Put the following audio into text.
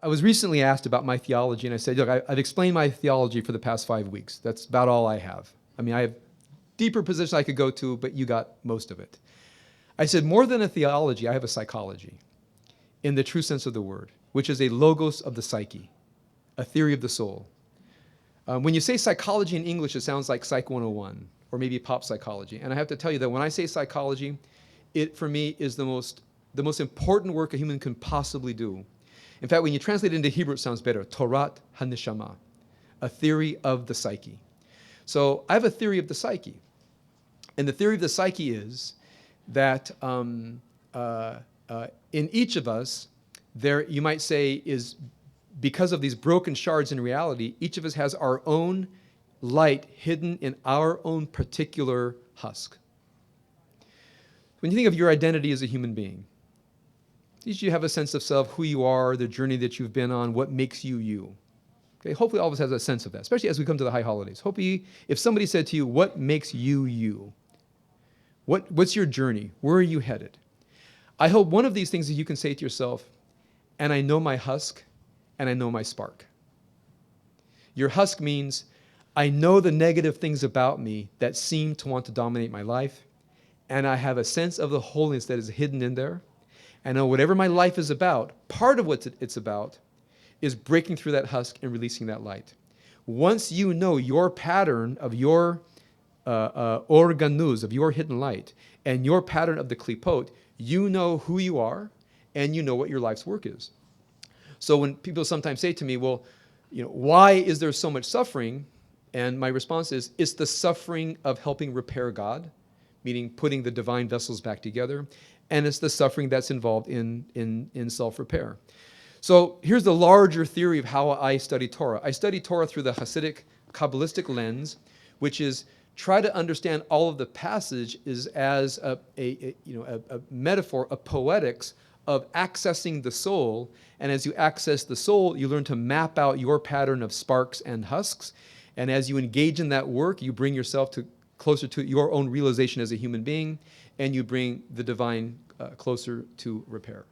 I was recently asked about my theology, and I said, look, I've explained my theology for the past 5 weeks. That's about all I have. I mean, I have deeper positions I could go to, but you got most of it. I said, more than a theology, I have a psychology in the true sense of the word, which is a logos of the psyche, a theory of the soul. When you say psychology in English, it sounds like Psych 101 or maybe pop psychology. And I have to tell you that when I say psychology, it for me is the most important work a human can possibly do. In fact, when you translate it into Hebrew, it sounds better. Torah HaNeshama, a theory of the psyche. So I have a theory of the psyche. And the theory of the psyche is that in each of us, there, you might say, is because of these broken shards in reality, each of us has our own light hidden in our own particular husk. When you think of your identity as a human being, you have a sense of self, who you are, the journey that you've been on, what makes you you. Okay, hopefully all of us has a sense of that, especially as we come to the high holidays. Hopefully, if somebody said to you, what makes you you? What's your journey? Where are you headed? I hope one of these things is you can say to yourself, and I know my husk, and I know my spark. Your husk means, I know the negative things about me that seem to want to dominate my life, and I have a sense of the holiness that is hidden in there. I know whatever my life is about, part of what it's about is breaking through that husk and releasing that light. Once you know your pattern of your organuz, of your hidden light, and your pattern of the klipot, you know who you are, and you know what your life's work is. So when people sometimes say to me, well, why is there so much suffering? And my response is, it's the suffering of helping repair God, meaning putting the divine vessels back together, and it's the suffering that's involved in self-repair. So here's the larger theory of how I study Torah. I study Torah through the Hasidic Kabbalistic lens, which is try to understand all of the passage is as a metaphor, a poetics of accessing the soul. And as you access the soul, you learn to map out your pattern of sparks and husks. And as you engage in that work, you bring yourself closer to your own realization as a human being, and you bring the divine closer to repair.